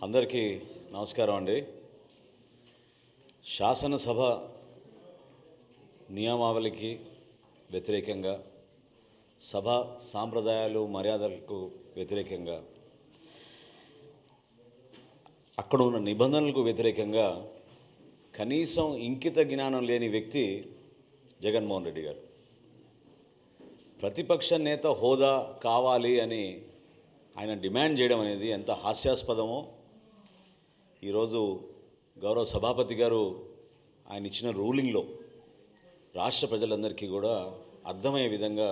అందరికీ నమస్కారం అండి. శాసనసభ నియమావళికి వ్యతిరేకంగా, సభ సాంప్రదాయాలు మర్యాదలకు వ్యతిరేకంగా, అక్కడ ఉన్న నిబంధనలకు వ్యతిరేకంగా కనీసం ఇంకిత జ్ఞానం లేని వ్యక్తి జగన్మోహన్ రెడ్డి గారు. ప్రతిపక్ష నేత హోదా కావాలి అని ఆయన డిమాండ్ చేయడం అనేది ఎంత హాస్యాస్పదమో ఈరోజు గౌరవ సభాపతి గారు ఆయన ఇచ్చిన రూలింగ్లో రాష్ట్ర ప్రజలందరికీ కూడా అర్థమయ్యే విధంగా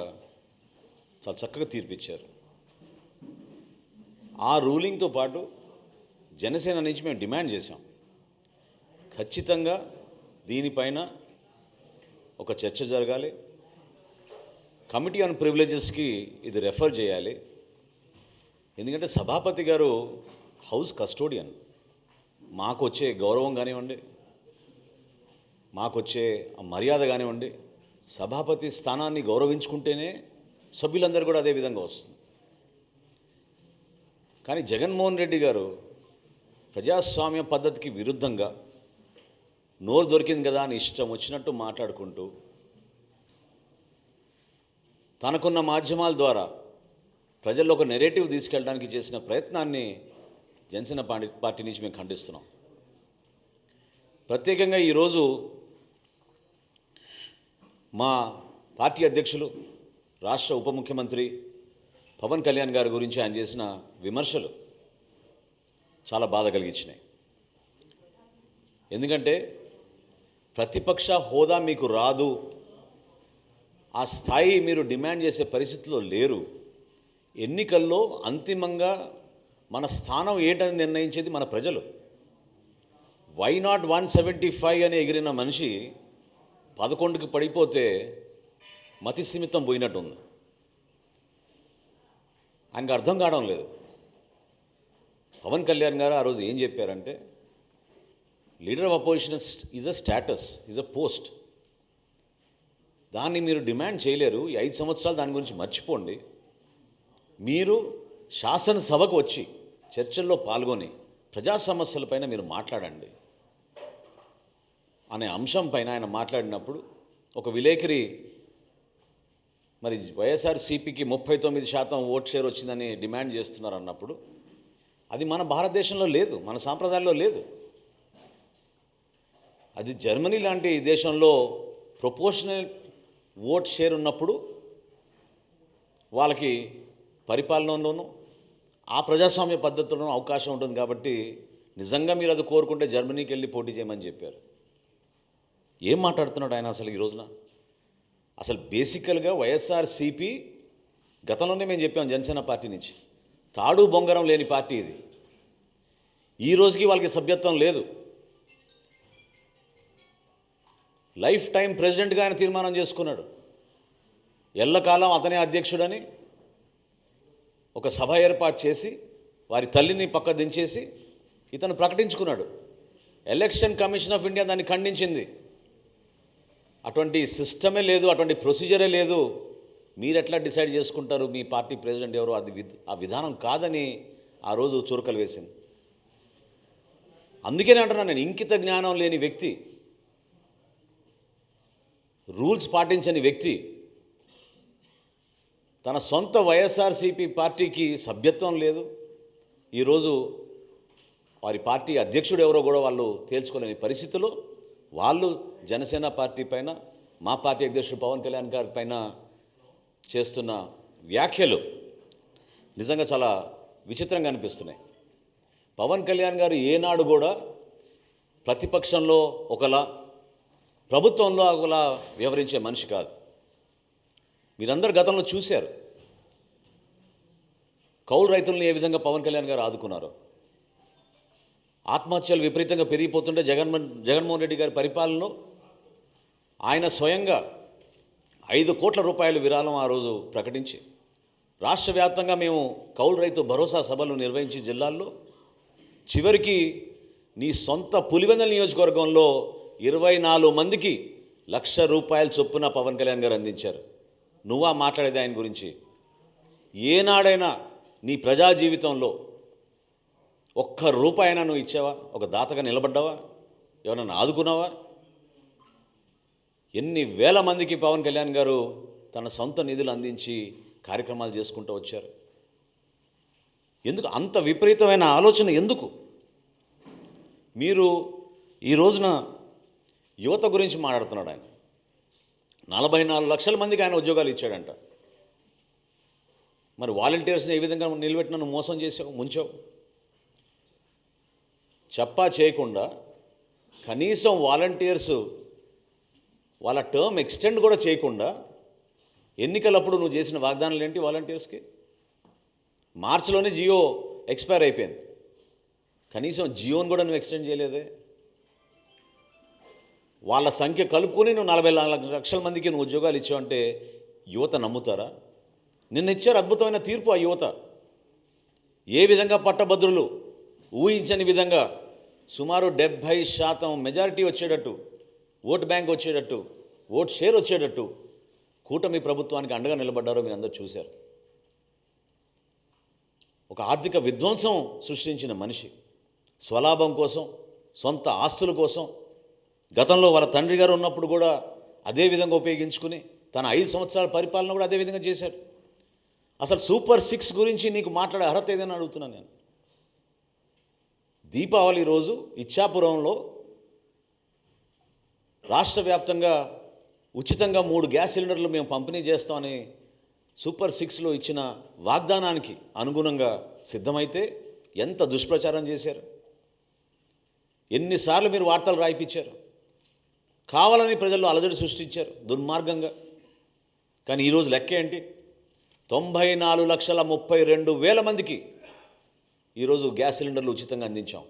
చాలా చక్కగా తీర్పిచ్చారు. ఆ రూలింగ్తో పాటు జనసేన నుంచి మేము డిమాండ్ చేశాం, ఖచ్చితంగా దీనిపైన ఒక చర్చ జరగాలి, కమిటీ ఆన్ ప్రివిలేజెస్కి ఇది రెఫర్ చేయాలి. ఎందుకంటే సభాపతి గారు హౌస్ కస్టోడియన్, మాకు వచ్చే గౌరవం కానివ్వండి, మాకు వచ్చే మర్యాద కానివ్వండి, సభాపతి స్థానాన్ని గౌరవించుకుంటేనే సభ్యులందరూ కూడా అదే విధంగా వస్తుంది. కానీ జగన్మోహన్ రెడ్డి గారు ప్రజాస్వామ్య పద్ధతికి విరుద్ధంగా నోరు దొరికింది కదా అని ఇష్టం వచ్చినట్టు మాట్లాడుకుంటూ తనకున్న మాధ్యమాల ద్వారా ప్రజల్లో ఒక నెరేటివ్ తీసుకెళ్ళడానికి చేసిన ప్రయత్నాన్ని జనసేన పార్టీ నుంచి మేము ఖండిస్తున్నాం. ప్రత్యేకంగా ఈరోజు మా పార్టీ అధ్యక్షులు, రాష్ట్ర ఉప ముఖ్యమంత్రి పవన్ కళ్యాణ్ గారి గురించి ఆయన చేసిన విమర్శలు చాలా బాధ కలిగించినాయి. ఎందుకంటే ప్రతిపక్ష హోదా మీకు రాదు, ఆ స్థాయి మీరు డిమాండ్ చేసే పరిస్థితిలో లేరు. ఎన్నికల్లో అంతిమంగా మన స్థానం ఏంటని నిర్ణయించేది మన ప్రజలు. వై నాట్ 175 అని ఎగిరిన మనిషి 11కి పడిపోతే మతి సీమితం పోయినట్టుంది. ఆయనకు అర్థం కావడం లేదు. పవన్ కళ్యాణ్ గారు ఆ రోజు ఏం చెప్పారంటే, leader of opposition is a status, is a post. దాన్ని మీరు డిమాండ్ చేయలేరు. ఈ 5 సంవత్సరాలు దాని గురించి మర్చిపోండి. మీరు శాసనసభకు వచ్చి చర్చల్లో పాల్గొని ప్రజా సమస్యలపైన మీరు మాట్లాడండి అనే అంశం పైన ఆయన మాట్లాడినప్పుడు ఒక విలేకరి మరి వైఎస్ఆర్సీపీకి 39% ఓట్ షేర్ వచ్చిందని డిమాండ్ చేస్తున్నారు అన్నప్పుడు, అది మన భారతదేశంలో లేదు, మన సాంప్రదాయాల్లో లేదు. అది జర్మనీ లాంటి దేశంలో ప్రపోర్షనల్ ఓట్ షేర్ ఉన్నప్పుడు వాళ్ళకి పరిపాలనలోనూ ఆ ప్రజాస్వామ్య పద్ధతిలోనూ అవకాశం ఉంటుంది. కాబట్టి నిజంగా మీరు అది కోరుకుంటే జర్మనీకి వెళ్ళి పోటీ చేయమని చెప్పారు. ఏం మాట్లాడుతున్నాడు ఆయన అసలు ఈ రోజున? అసలు బేసికల్గా వైఎస్ఆర్సీపీ గతంలోనే మేము చెప్పాం, జనసేన పార్టీ నుంచి తాడు బొంగరం లేని పార్టీ ఇది. ఈ రోజుకి వాళ్ళకి సభ్యత్వం లేదు. లైఫ్ టైం ప్రెసిడెంట్గా ఆయన తీర్మానం చేసుకున్నాడు. ఎల్లకాలం అతనే అధ్యక్షుడని ఒక సభ ఏర్పాటు చేసి వారి తల్లిని పక్క దించేసి ఇతను ప్రకటించుకున్నాడు. ఎలక్షన్ కమిషన్ ఆఫ్ ఇండియా దాన్ని ఖండించింది. అటువంటి సిస్టమే లేదు, అటువంటి ప్రొసీజరే లేదు, మీరు ఎట్లా డిసైడ్ చేసుకుంటారు మీ పార్టీ ప్రెసిడెంట్ ఎవరు? అది ఆ విధానం కాదని ఆ రోజు చురకలు వేసింది. అందుకనే అంటున్నాను నేను, ఇంకిత జ్ఞానం లేని వ్యక్తి, రూల్స్ పాటించని వ్యక్తి తన సొంత వైఎస్ఆర్సీపీ పార్టీకి సభ్యత్వం లేదు. ఈరోజు వారి పార్టీ అధ్యక్షుడు ఎవరో కూడా వాళ్ళు తేల్చుకోలేని పరిస్థితిలో వాళ్ళు జనసేన పార్టీ పైన, మా పార్టీ అధ్యక్షుడు పవన్ కళ్యాణ్ గారి పైన చేస్తున్న వ్యాఖ్యలు నిజంగా చాలా విచిత్రంగా అనిపిస్తున్నాయి. పవన్ కళ్యాణ్ గారు ఏనాడు కూడా ప్రతిపక్షంలో ఒకలా, ప్రభుత్వంలో ఒకలా వ్యవహరించే మనిషి కాదు. మీరందరూ గతంలో చూశారు కౌలు రైతులను ఏ విధంగా పవన్ కళ్యాణ్ గారు ఆదుకున్నారో. ఆత్మహత్యలు విపరీతంగా పెరిగిపోతుంటే జగన్మోహన్ రెడ్డి గారి పరిపాలనలో ఆయన స్వయంగా 5 కోట్ల రూపాయలు విరాళం ఆ రోజు ప్రకటించి రాష్ట్ర వ్యాప్తంగా మేము కౌలు రైతు భరోసా సభలు నిర్వహించి జిల్లాల్లో చివరికి నీ సొంత పులివెందుల నియోజకవర్గంలో 24 మందికి ₹1,00,000 చొప్పున పవన్ కళ్యాణ్ గారు అందించారు. నువ్వా మాట్లాడేది ఆయన గురించి? ఏనాడైనా నీ ప్రజా జీవితంలో ఒక్క రూపాయైనా నువ్వు ఇచ్చావా? ఒక దాతగా నిలబడ్డావా? ఎవరన్నా ఆదుకున్నావా? ఎన్ని వేల మందికి పవన్ కళ్యాణ్ గారు తన సొంత నిధులు అందించి కార్యక్రమాలు చేసుకుంటూ వచ్చారు. ఎందుకు అంత విపరీతమైన ఆలోచన? ఎందుకు మీరు ఈ రోజున యువత గురించి మాట్లాడుతున్నాడు ఆయన? 44 లక్షల మందికి ఆయన ఉద్యోగాలు ఇచ్చాడంట. మరి వాలంటీర్స్ని ఏ విధంగా నిలబెట్టి నన్ను మోసం చేసావు, ముంచావు? చెప్పా చేయకుండా కనీసం వాలంటీర్స్ వాళ్ళ టర్మ్ ఎక్స్టెండ్ కూడా చేయకుండా ఎన్నికలప్పుడు నువ్వు చేసిన వాగ్దానాలు ఏంటి వాలంటీర్స్కి? మార్చిలోనే జియో ఎక్స్పైర్ అయిపోయింది, కనీసం జియోని కూడా నువ్వు ఎక్స్టెండ్ చేయలేదే. వాళ్ళ సంఖ్య కలుపుకొని నువ్వు 44 లక్షల మందికి నువ్వు ఉద్యోగాలు ఇచ్చావంటే యువత నమ్ముతారా? నిన్న ఇచ్చారు అద్భుతమైన తీర్పు ఆ యువత. ఏ విధంగా పట్టభద్రులు ఊహించని విధంగా సుమారు 70% మెజారిటీ వచ్చేటట్టు, ఓటు బ్యాంక్ వచ్చేటట్టు, ఓటు షేర్ వచ్చేటట్టు కూటమి ప్రభుత్వానికి అండగా నిలబడ్డారో మీరు అందరూ చూశారు. ఒక ఆర్థిక విధ్వంసం సృష్టించిన మనిషి స్వలాభం కోసం, సొంత ఆస్తుల కోసం గతంలో వాళ్ళ తండ్రి గారు ఉన్నప్పుడు కూడా అదే విధంగా ఉపయోగించుకుని తన 5 సంవత్సరాల పరిపాలన కూడా అదే విధంగా చేశాడు. అసలు సూపర్ 6 గురించి నీకు మాట్లాడే అర్హత ఏదైనా అడుగుతున్నాను నేను. దీపావళి రోజు ఇచ్చాపురంలో రాష్ట్ర వ్యాప్తంగా ఉచితంగా 3 గ్యాస్ సిలిండర్లు మేము పంపిణీ చేస్తామని సూపర్ 6లో ఇచ్చిన వాగ్దానానికి అనుగుణంగా సిద్ధమైతే ఎంత దుష్ప్రచారం చేశారు, ఎన్నిసార్లు మీరు వార్తలు రాయిపించారు, కావాలని ప్రజల్లో అలజడి సృష్టించారు దుర్మార్గంగా. కానీ ఈరోజు లెక్క ఏంటి? 94,32,000 మందికి ఈరోజు గ్యాస్ సిలిండర్లు ఉచితంగా అందించాం.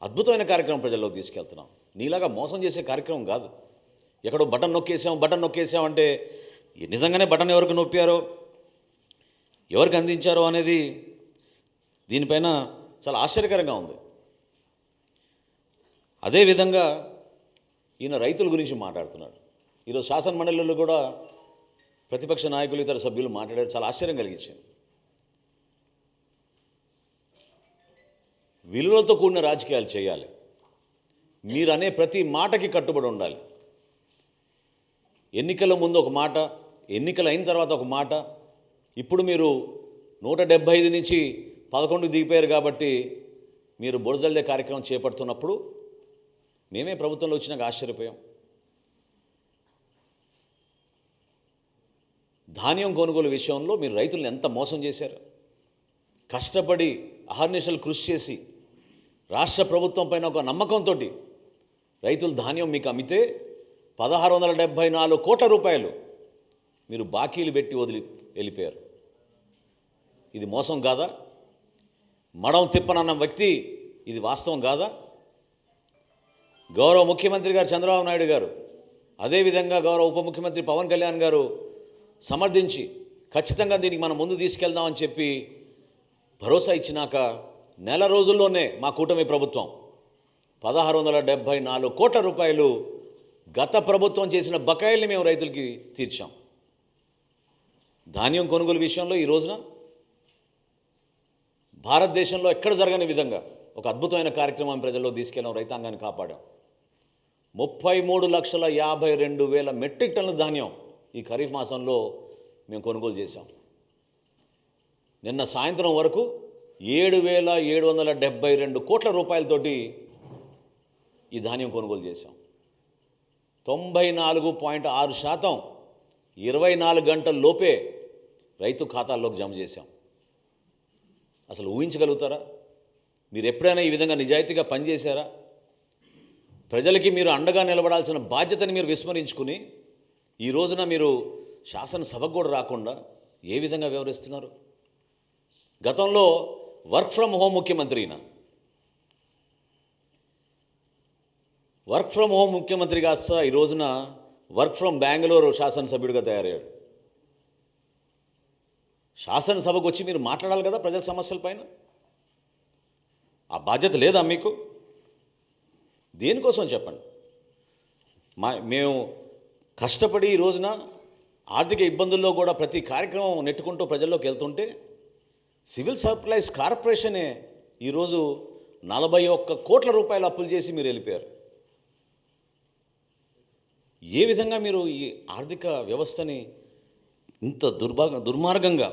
అద్భుతమైన కార్యక్రమం ప్రజల్లోకి తీసుకెళ్తున్నాం. నీలాగా మోసం చేసే కార్యక్రమం కాదు. ఎక్కడో బటన్ నొక్కేసాం అంటే నిజంగానే బటన్ ఎవరికి నొప్పారో, ఎవరికి అందించారో అనేది దీనిపైన చాలా ఆశ్చర్యకరంగా ఉంది. అదేవిధంగా ఈయన రైతుల గురించి మాట్లాడుతున్నాడు. ఈరోజు శాసన మండలిలో కూడా ప్రతిపక్ష నాయకులు, ఇతర సభ్యులు మాట్లాడారు. చాలా ఆశ్చర్యం కలిగించింది. విలువలతో కూడిన రాజకీయాలు చేయాలి. మీరు అనే ప్రతి మాటకి కట్టుబడి ఉండాలి. ఎన్నికల ముందు ఒక మాట, ఎన్నికలు అయిన తర్వాత ఒక మాట. ఇప్పుడు మీరు 175 నుంచి 11 దిగిపోయారు కాబట్టి మీరు బురజల్లే కార్యక్రమం చేపడుతున్నప్పుడు మేమే ప్రభుత్వంలో వచ్చినాక ఆశ్చర్యపోయాం. ధాన్యం కొనుగోలు విషయంలో మీరు రైతులను ఎంత మోసం చేశారు. కష్టపడి అహర్నిశలు కృషి చేసి రాష్ట్ర ప్రభుత్వం పైన ఒక నమ్మకంతో రైతులు ధాన్యం మీకు అమ్మితే 1,674 కోట్ల రూపాయలు మీరు బాకీలు పెట్టి వదిలి వెళ్ళిపోయారు. ఇది మోసం కాదా? మడం తిప్పనన్న వ్యక్తి ఇది వాస్తవం కాదా? గౌరవ ముఖ్యమంత్రి గారు చంద్రబాబు నాయుడు గారు, అదేవిధంగా గౌరవ ఉప ముఖ్యమంత్రి పవన్ కళ్యాణ్ గారు సమర్థించి ఖచ్చితంగా దీనికి మనం ముందు తీసుకెళ్దామని చెప్పి భరోసా ఇచ్చినాక నెల రోజుల్లోనే మా కూటమి ప్రభుత్వం 1,674 కోట్ల రూపాయలు గత ప్రభుత్వం చేసిన బకాయిల్ని మేము రైతులకి తీర్చాం. ధాన్యం కొనుగోలు విషయంలో ఈ రోజున భారతదేశంలో ఎక్కడ జరగని విధంగా ఒక అద్భుతమైన కార్యక్రమం ప్రజల్లో తీసుకెళ్ళాం, రైతాంగాన్ని కాపాడాం. 33,52,000 మెట్రిక్ టన్నుల ధాన్యం ఈ ఖరీఫ్ మాసంలో మేము కొనుగోలు చేశాం. నిన్న సాయంత్రం వరకు 7,772 కోట్ల రూపాయలతోటి ఈ ధాన్యం కొనుగోలు చేశాం. 94.6% 24 గంటల లోపే రైతు ఖాతాల్లోకి జమ చేశాం. అసలు ఊహించగలుగుతారా? మీరు ఎప్పుడైనా ఈ విధంగా నిజాయితీగా పనిచేశారా? ప్రజలకి మీరు అండగా నిలబడాల్సిన బాధ్యతని మీరు విస్మరించుకుని ఈ రోజున మీరు శాసనసభకు కూడా రాకుండా ఏ విధంగా వ్యవహరిస్తున్నారు? గతంలో వర్క్ ఫ్రమ్ హోమ్ ముఖ్యమంత్రినా, వర్క్ ఫ్రమ్ హోమ్ ముఖ్యమంత్రి కాస్త ఈ రోజున వర్క్ ఫ్రమ్ బెంగళూరు శాసనసభ్యుడిగా తయారయ్యాడు. శాసనసభకు వచ్చి మీరు మాట్లాడాలి కదా ప్రజల సమస్యలపైన. ఆ బాధ్యత లేదా మీకు? దేనికోసం చెప్పండి. మేము కష్టపడి ఈ రోజున ఆర్థిక ఇబ్బందుల్లో కూడా ప్రతి కార్యక్రమం నెట్టుకుంటూ ప్రజల్లోకి వెళ్తుంటే సివిల్ సప్లైస్ కార్పొరేషనే ఈరోజు 41 కోట్ల రూపాయలు అప్పులు చేసి మీరు వెళ్ళిపోయారు. ఏ విధంగా మీరు ఈ ఆర్థిక వ్యవస్థని ఇంత దుర్మార్గంగా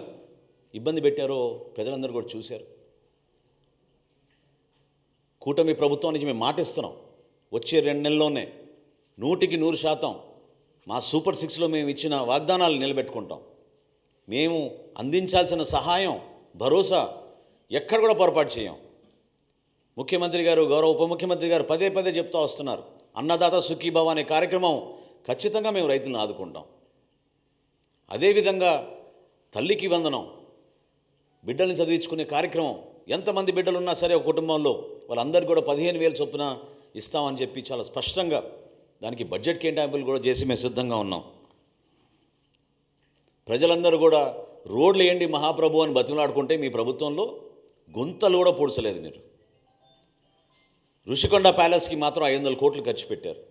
ఇబ్బంది పెట్టారో ప్రజలందరూ కూడా చూశారు. కూటమి ప్రభుత్వం నుంచి మేము మాటిస్తున్నాం, వచ్చే 2 నెలల్లోనే 100% మా సూపర్ 6లో మేము ఇచ్చిన వాగ్దానాలు నిలబెట్టుకుంటాం. మేము అందించాల్సిన సహాయం, భరోసా ఎక్కడ కూడా పొరపాటు చేయం. ముఖ్యమంత్రి గారు, గౌరవ ఉప ముఖ్యమంత్రి గారు పదే పదే చెప్తూ వస్తున్నారు, అన్నదాత సుఖీభవ అనే కార్యక్రమం ఖచ్చితంగా మేము రైతులను ఆదుకుంటాం. అదేవిధంగా తల్లికి వందనం, బిడ్డల్ని చదివించుకునే కార్యక్రమం, ఎంతమంది బిడ్డలు ఉన్నా సరే ఒక కుటుంబంలో వాళ్ళందరికీ కూడా 15,000 చొప్పున ఇస్తామని చెప్పి చాలా స్పష్టంగా దానికి బడ్జెట్ కేటాయింపులు కూడా చేసి మేము సిద్ధంగా ఉన్నాం. ప్రజలందరూ కూడా రోడ్లు వేయండి మహాప్రభు అని బతిమలాడుకుంటే మీ ప్రభుత్వంలో గుంతలు కూడా పూడ్చలేదు. మీరు ఋషికొండ ప్యాలెస్కి మాత్రం 500 కోట్లు ఖర్చు పెట్టారు.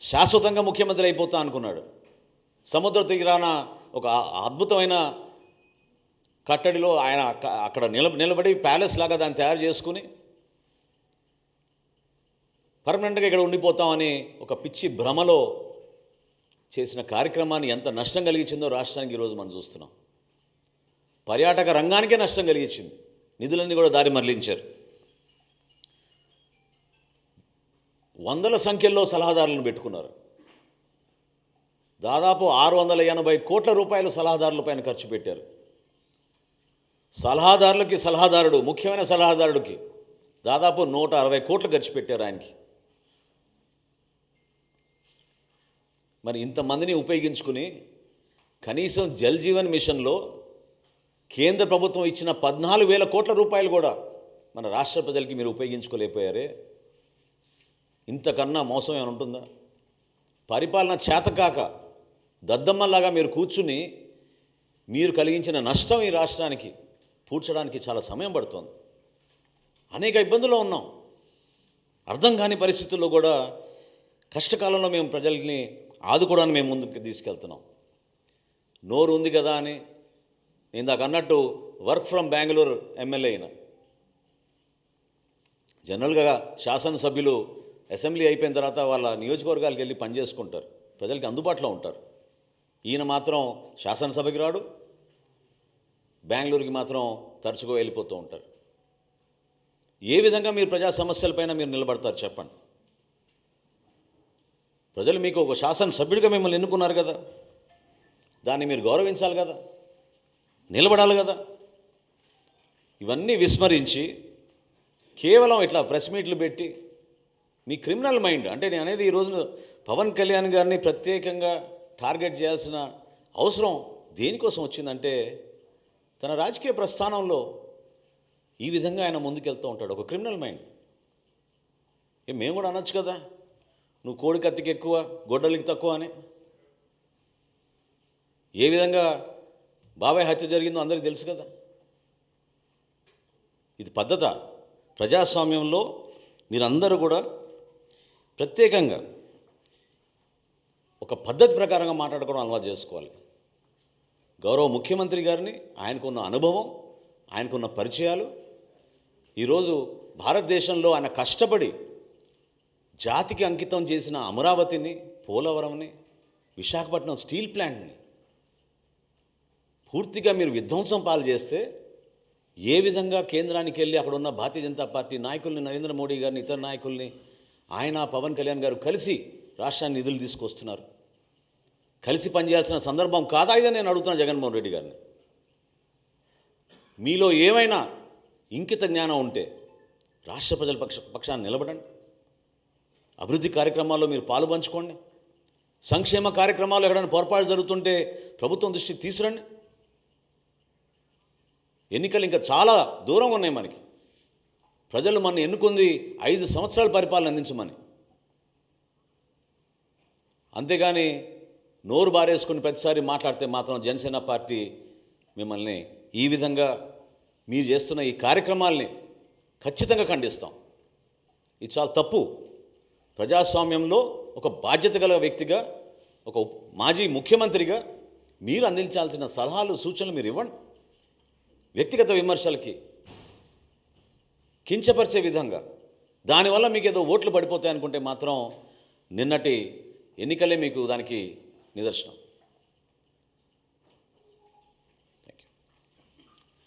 శాశ్వతంగా ముఖ్యమంత్రి అయిపోతా అనుకున్నాడు. సముద్ర తీరాన ఒక అద్భుతమైన కట్టడిలో ఆయన అక్కడ నిలబడి ప్యాలెస్ లాగా దాన్ని తయారు చేసుకుని పర్మనెంట్గా ఇక్కడ ఉండిపోతామని ఒక పిచ్చి భ్రమలో చేసిన కార్యక్రమాన్ని ఎంత నష్టం కలిగించిందో రాష్ట్రానికి ఈరోజు మనం చూస్తున్నాం. పర్యాటక రంగానికే నష్టం కలిగించింది. నిధులన్నీ కూడా దారి మరలించారు. వందల సంఖ్యలో సలహాదారులను పెట్టుకున్నారు. దాదాపు 680 కోట్ల రూపాయలు సలహాదారుల పైన ఖర్చు పెట్టారు. సలహాదారుడు ముఖ్యమైన సలహాదారుడికి దాదాపు 160 కోట్లు ఖర్చు పెట్టారు ఆయనకి. మరి ఇంతమందిని ఉపయోగించుకుని కనీసం జల్ జీవన్ మిషన్లో కేంద్ర ప్రభుత్వం ఇచ్చిన 14,000 కోట్ల రూపాయలు కూడా మన రాష్ట్ర ప్రజలకి మీరు ఉపయోగించుకోలేకపోయారే. ఇంతకన్నా మోసం ఏమైనా ఉంటుందా? పరిపాలన చేతకాక దద్దమ్మలాగా మీరు కూర్చుని మీరు కలిగించిన నష్టం ఈ రాష్ట్రానికి పూడ్చడానికి చాలా సమయం పడుతోంది. అనేక ఇబ్బందుల్లో ఉన్నాం. అర్థం కాని పరిస్థితుల్లో కూడా కష్టకాలంలో మేము ప్రజల్ని ఆదుకోవడానికి మేము ముందుకు తీసుకెళ్తున్నాం. నోరు ఉంది కదా అని ఇందాక అన్నట్టు వర్క్ ఫ్రమ్ బెంగళూరు ఎమ్మెల్యే అయినా, జనరల్గా శాసనసభ్యులు అసెంబ్లీ అయిపోయిన తర్వాత వాళ్ళ నియోజకవర్గాలకు వెళ్ళి పనిచేసుకుంటారు, ప్రజలకి అందుబాటులో ఉంటారు. ఈయన మాత్రం శాసనసభకి రాడు, బెంగళూరుకి మాత్రం తరచుగా వెళ్ళిపోతూ ఉంటారు. ఏ విధంగా మీరు ప్రజా సమస్యలపైన మీరు నిలబడతారు చెప్పండి? ప్రజలు మీకు ఒక శాసనసభ్యుడిగా మిమ్మల్ని ఎన్నుకున్నారు కదా, దాన్ని మీరు గౌరవించాలి కదా, నిలబడాలి కదా. ఇవన్నీ విస్మరించి కేవలం ఇట్లా ప్రెస్ మీట్లు పెట్టి మీ క్రిమినల్ మైండ్, అంటే నేను అనేది ఈరోజు పవన్ కళ్యాణ్ గారిని ప్రత్యేకంగా టార్గెట్ చేయాల్సిన అవసరం దేనికోసం వచ్చిందంటే తన రాజకీయ ప్రస్థానంలో ఈ విధంగా ఆయన ముందుకెళ్తూ ఉంటాడు. ఒక క్రిమినల్ మైండ్. మేము కూడా అనొచ్చు కదా, నువ్వు కోడి కత్తికి ఎక్కువ గొడ్డలికి తక్కువ అని. ఏ విధంగా బాబాయ్ హత్య జరిగిందో అందరికీ తెలుసు కదా. ఇది పద్ధత? ప్రజాస్వామ్యంలో మీరందరూ కూడా ప్రత్యేకంగా ఒక పద్ధతి ప్రకారంగా మాట్లాడుకోవడం అలవాటు చేసుకోవాలి. గౌరవ ముఖ్యమంత్రి గారిని, ఆయనకున్న అనుభవం, ఆయనకున్న పరిచయాలు, ఈరోజు భారతదేశంలో ఆయన కష్టపడి జాతికి అంకితం చేసిన అమరావతిని, పోలవరంని, విశాఖపట్నం స్టీల్ ప్లాంట్ని పూర్తిగా మీరు విధ్వంసం పాలు చేస్తే ఏ విధంగా కేంద్రానికి వెళ్ళి అక్కడ ఉన్న భారతీయ జనతా పార్టీ నాయకుల్ని, నరేంద్ర మోడీ గారిని, ఇతర నాయకుల్ని, ఆయన పవన్ కళ్యాణ్ గారు కలిసి రాష్ట్రాన్ని నిధులు తీసుకొస్తున్నారు. కలిసి పనిచేయాల్సిన సందర్భం కాదా ఇదని నేను అడుగుతున్నాను జగన్మోహన్ రెడ్డి గారిని. మీలో ఏమైనా ఇంకిత జ్ఞానం ఉంటే రాష్ట్ర ప్రజల పక్షాన్ని నిలబడండి. అభివృద్ధి కార్యక్రమాల్లో మీరు పాలు పంచుకోండి. సంక్షేమ కార్యక్రమాలు ఎక్కడైనా పొరపాటు జరుగుతుంటే ప్రభుత్వం దృష్టికి తీసుకురండి. ఎన్నికలు ఇంకా చాలా దూరంగా ఉన్నాయి మనకి. ప్రజలు మన ఎన్నుకుంది 5 సంవత్సరాల పరిపాలన అందించమని. అంతేగాని నోరు బారేసుకుని ప్రతిసారి మాట్లాడితే మాత్రం జనసేన పార్టీ మిమ్మల్ని ఈ విధంగా మీరు చేస్తున్న ఈ కార్యక్రమాల్ని ఖచ్చితంగా ఖండిస్తాం. ఇది చాలా తప్పు. ప్రజాస్వామ్యంలో ఒక బాధ్యత గల వ్యక్తిగా, ఒక మాజీ ముఖ్యమంత్రిగా మీరు అందించాల్సిన సలహాలు, సూచనలు మీరు ఇవ్వండి. వ్యక్తిగత విమర్శలకి కించపరిచే విధంగా దానివల్ల మీకు ఏదో ఓట్లు పడిపోతాయి అనుకుంటే మాత్రం నిన్నటి ఎన్నికలే మీకు దానికి నిదర్శనం.